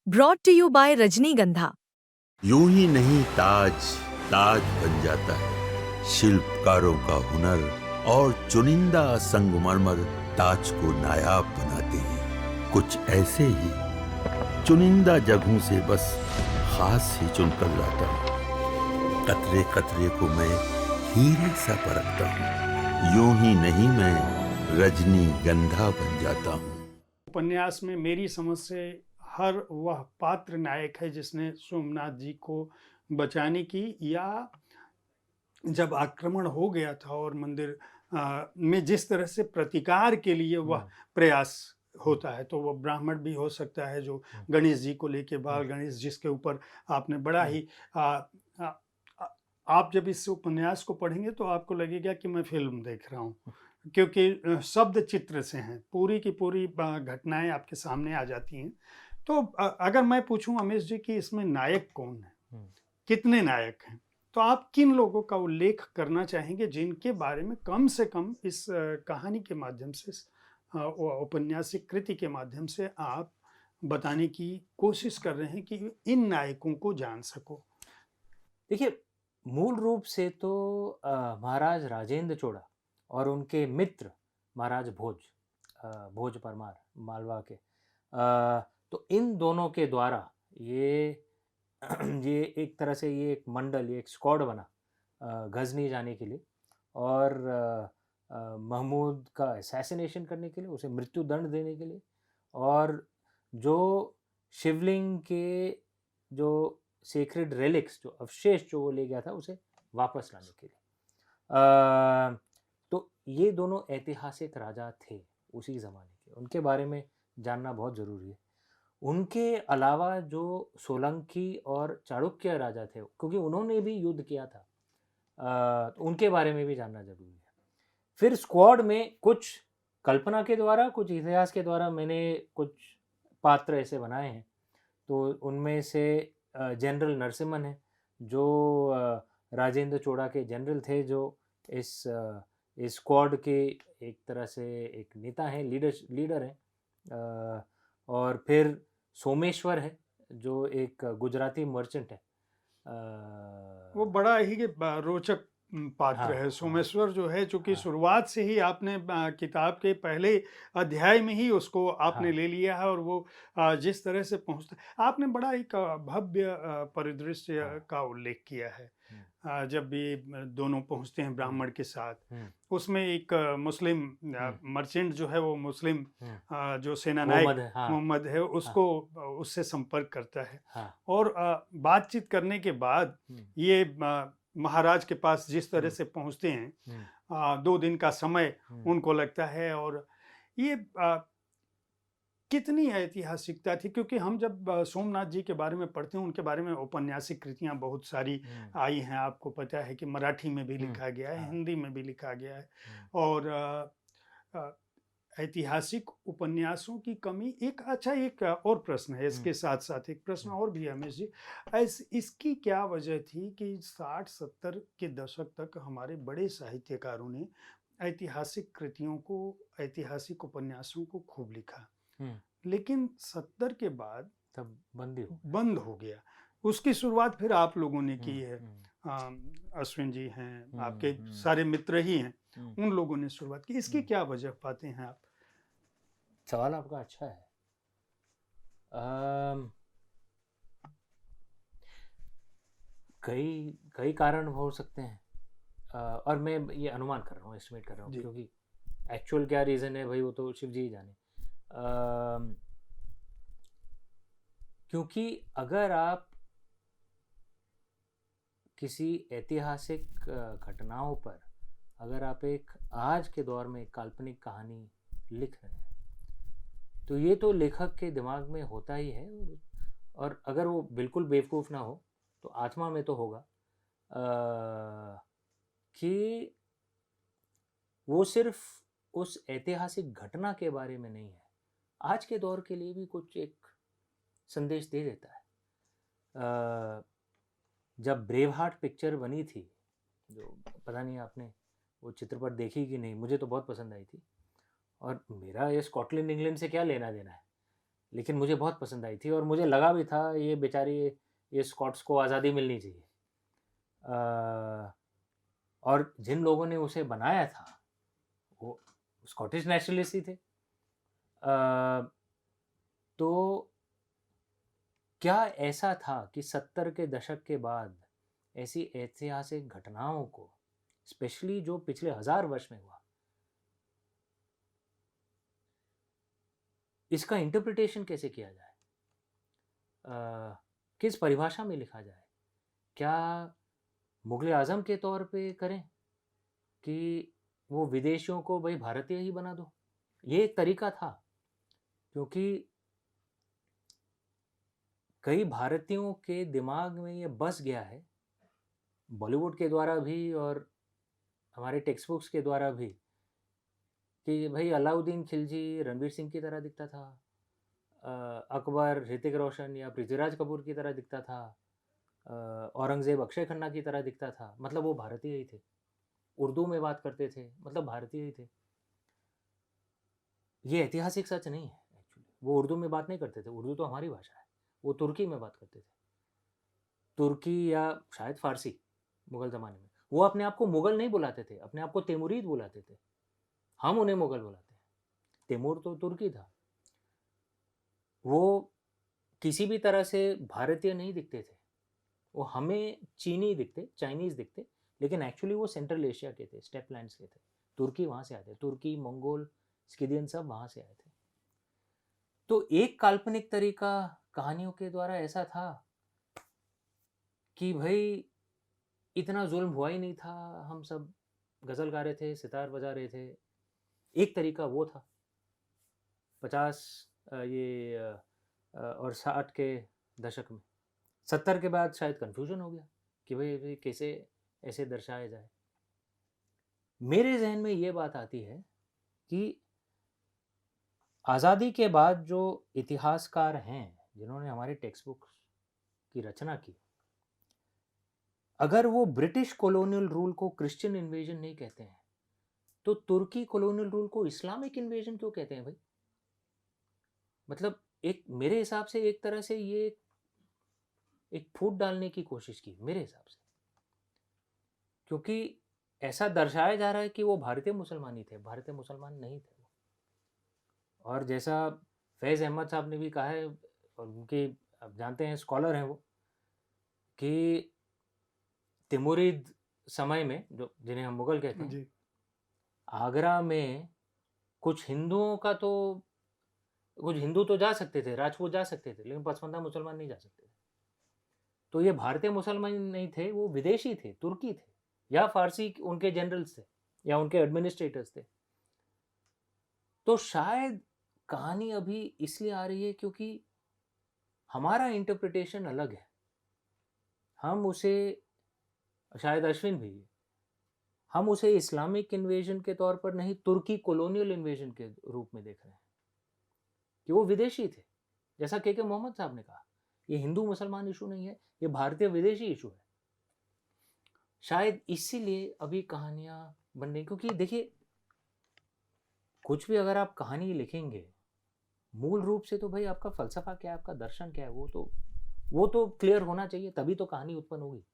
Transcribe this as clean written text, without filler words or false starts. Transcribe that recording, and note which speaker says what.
Speaker 1: Brought to you by रजनीगंधा।
Speaker 2: यूं ही नहीं ताज ताज बन जाता है, शिल्पकारों का हुनर और चुनिंदा संगमरमर ताज को नायाब बनाते हैं। कुछ ऐसे ही चुनिंदा जगहों से बस खास ही चुनकर लाता हूँ। कतरे कतरे को मैं हीरे सा परखता हूँ। यूं ही नहीं मैं रजनीगंधा बन जाता हूँ।
Speaker 3: उपन्यास में मेरी समझ से हर वह पात्र नायक है जिसने सोमनाथ जी को बचाने की, या जब आक्रमण हो गया था और मंदिर में जिस तरह से प्रतिकार के लिए वह प्रयास होता है, तो वह ब्राह्मण भी हो सकता है जो गणेश जी को लेके, बाल गणेश जिसके ऊपर आपने बड़ा ही आप जब इस उपन्यास को पढ़ेंगे तो आपको लगेगा कि मैं फिल्म देख रहा हूँ, क्योंकि शब्द चित्र से हैं, पूरी की पूरी घटनाएं आपके सामने आ जाती हैं। तो अगर मैं पूछूं अमेश जी कि इसमें नायक कौन है, कितने नायक हैं, तो आप किन लोगों का उल्लेख करना चाहेंगे जिनके बारे में कम से कम इस कहानी के माध्यम से, औपन्यासिक कृति के माध्यम से आप बताने की कोशिश कर रहे हैं कि इन नायकों को जान सको?
Speaker 4: देखिए, मूल रूप से तो महाराज राजेंद्र चोड़ा और उनके मित्र महाराज भोज परमार मालवा के, तो इन दोनों के द्वारा ये ये एक तरह से ये एक मंडल, ये एक स्क्वाड बना गजनी जाने के लिए और महमूद का असैसिनेशन करने के लिए, उसे मृत्यु दंड देने के लिए, और जो शिवलिंग के जो सेक्रेड रेलिक्स, जो अवशेष जो वो ले गया था, उसे वापस लाने के लिए। तो ये दोनों ऐतिहासिक राजा थे उसी ज़माने के, उनके बारे में जानना बहुत ज़रूरी है। उनके अलावा जो सोलंकी और चाणक्य राजा थे, क्योंकि उन्होंने भी युद्ध किया था, तो उनके बारे में भी जानना ज़रूरी है। फिर स्क्वाड में कुछ कल्पना के द्वारा, कुछ इतिहास के द्वारा मैंने कुछ पात्र ऐसे बनाए हैं। तो उनमें से जनरल नरसिम्हन है, जो राजेंद्र चोड़ा के जनरल थे, जो इस स्क्वाड के एक तरह से एक नेता हैं, लीडर हैं। और फिर सोमेश्वर है, जो एक गुजराती मर्चेंट है।
Speaker 3: वो बड़ा ही रोचक पात्र है सोमेश्वर जो है, चूंकि शुरुआत से ही आपने किताब के पहले अध्याय में ही उसको आपने ले लिया है, और वो जिस तरह से पहुंचता, आपने बड़ा एक भव्य परिदृश्य का उल्लेख किया है। जब भी दोनों पहुंचते हैं ब्राह्मण के साथ, उसमें एक मुस्लिम मर्चेंट जो है, वो मुस्लिम जो सेनानायक मोहम्मद है, उसको उससे संपर्क करता है, और बातचीत करने के बाद ये महाराज के पास जिस तरह से पहुंचते हैं, 2 दिन का समय उनको लगता है, और ये कितनी ऐतिहासिकता थी, क्योंकि हम जब सोमनाथ जी के बारे में पढ़ते हैं, उनके बारे में औपन्यासिक कृतियां बहुत सारी आई हैं। आपको पता है कि मराठी में भी लिखा गया है, हिंदी में भी लिखा गया है, और ऐतिहासिक उपन्यासों की कमी एक और प्रश्न है, इसके साथ साथ एक प्रश्न और भी है हमेश जी, इसकी क्या वजह थी कि 60-70 के दशक तक हमारे बड़े साहित्यकारों ने ऐतिहासिक कृतियों को, ऐतिहासिक उपन्यासों को खूब लिखा, लेकिन 70 के बाद
Speaker 4: तब
Speaker 3: बंद हो गया। उसकी शुरुआत फिर आप लोगों ने की है, अश्विन जी हैं, आपके सारे मित्र ही हैं, उन लोगों ने शुरुआत की। इसकी क्या वजह पाते हैं आप?
Speaker 4: सवाल आपका अच्छा है। कई कारण हो सकते हैं, और मैं ये अनुमान कर रहा हूँ, एस्टिमेट कर रहा हूँ, क्योंकि एक्चुअल क्या रीज़न है भाई, वो तो शिव जी ही जाने। क्योंकि अगर आप किसी ऐतिहासिक घटनाओं पर, अगर आप एक आज के दौर में काल्पनिक कहानी लिख रहे हैं, तो ये तो लेखक के दिमाग में होता ही है, और अगर वो बिल्कुल बेवकूफ़ ना हो तो आत्मा में तो होगा कि वो सिर्फ उस ऐतिहासिक घटना के बारे में नहीं है, आज के दौर के लिए भी कुछ एक संदेश दे देता है। जब ब्रेवहार्ट पिक्चर बनी थी, जो पता नहीं आपने वो चित्रपट देखी कि नहीं, मुझे तो बहुत पसंद आई थी, और मेरा ये स्कॉटलैंड इंग्लैंड से क्या लेना देना है, लेकिन मुझे बहुत पसंद आई थी और मुझे लगा भी था ये बेचारी ये स्कॉट्स को आज़ादी मिलनी चाहिए। और जिन लोगों ने उसे बनाया था वो स्कॉटिश नेशनलिस्ट ही थे। तो क्या ऐसा था कि 70 के दशक के बाद ऐसी ऐतिहासिक घटनाओं को, स्पेशली जो पिछले 1000 वर्ष में हुआ, इसका इंटरप्रिटेशन कैसे किया जाए, किस परिभाषा में लिखा जाए? क्या मुगल आजम के तौर पे करें कि वो विदेशियों को भाई भारतीय ही बना दो? ये एक तरीका था, क्योंकि कई भारतीयों के दिमाग में ये बस गया है, बॉलीवुड के द्वारा भी और हमारे टेक्स्ट बुक्स के द्वारा भी, कि भाई अलाउद्दीन खिलजी रणवीर सिंह की तरह दिखता था, अकबर ऋतिक रोशन या पृथ्वीराज कपूर की तरह दिखता था, औरंगज़ेब अक्षय खन्ना की तरह दिखता था, मतलब वो भारतीय ही थे। उर्दू में बात करते थे, मतलब भारतीय ही थे। ये ऐतिहासिक सच नहीं है एक्चुअली। वो उर्दू में बात नहीं करते थे, उर्दू तो हमारी भाषा है, वो तुर्की में बात करते थे, तुर्की या शायद फारसी मुगल ज़माने में। वो अपने आप को मुगल नहीं बुलाते थे, अपने आप को तैमूरीद बुलाते थे, हम उन्हें मुगल बुलाते हैं। तैमूर तो तुर्की था। वो किसी भी तरह से भारतीय नहीं दिखते थे, वो हमें चीनी दिखते, चाइनीज़ दिखते, लेकिन एक्चुअली वो सेंट्रल एशिया के थे, स्टेप लैंड्स के थे। तुर्की वहाँ से आए थे, तुर्की, मंगोल, स्किदियन सब वहाँ से आए थे। तो एक काल्पनिक तरीका कहानियों के द्वारा ऐसा था कि भाई इतना जुल्म हुआ ही नहीं था, हम सब गज़ल गा रहे थे, सितार बजा रहे थे। एक तरीका वो था। 50 और 60 के दशक में। 70 के बाद शायद कन्फ्यूजन हो गया कि भाई कैसे ऐसे दर्शाया जाए। मेरे जहन में ये बात आती है कि आज़ादी के बाद जो इतिहासकार हैं जिन्होंने हमारे टेक्स्ट बुक्स की रचना की, अगर वो ब्रिटिश कॉलोनियल रूल को क्रिश्चियन इन्वेजन नहीं कहते हैं, तो तुर्की कॉलोनियल रूल को इस्लामिक इन्वेजन क्यों कहते हैं भाई? मतलब एक मेरे हिसाब से एक तरह से ये एक फूट डालने की कोशिश की मेरे हिसाब से, क्योंकि ऐसा दर्शाया जा रहा है कि वो भारतीय मुसलमान ही थे, भारतीय मुसलमान नहीं थे वो। और जैसा फैज़ अहमद साहब ने भी कहा है, और उनके आप जानते हैं स्कॉलर हैं वो, कि तिमुरिद समय में जो जिन्हें हम मुगल कहते हैं,
Speaker 3: जी
Speaker 4: आगरा में कुछ हिंदुओं का तो कुछ हिंदू तो जा सकते थे, राजपूत जा सकते थे, लेकिन पसमानदा मुसलमान नहीं जा सकते थे। तो ये भारतीय मुसलमान नहीं थे, वो विदेशी थे, तुर्की थे या फारसी उनके जनरल्स थे या उनके एडमिनिस्ट्रेटर्स थे। तो शायद कहानी अभी इसलिए आ रही है क्योंकि हमारा इंटरप्रिटेशन अलग है। हम उसे, शायद अश्विन भी, हम उसे इस्लामिक इन्वेजन के तौर पर नहीं, तुर्की कॉलोनियल इन्वेजन के रूप में देख रहे हैं कि वो विदेशी थे। जैसा के मोहम्मद साहब ने कहा, ये हिंदू मुसलमान इशू नहीं है, ये भारतीय विदेशी इशू है। शायद इसीलिए अभी कहानियां बन रही, क्योंकि देखिए कुछ भी अगर आप कहानी लिखेंगे, मूल रूप से तो भाई आपका फलसफा क्या है, आपका दर्शन क्या है, वो तो क्लियर होना चाहिए, तभी तो कहानी उत्पन्न होगी।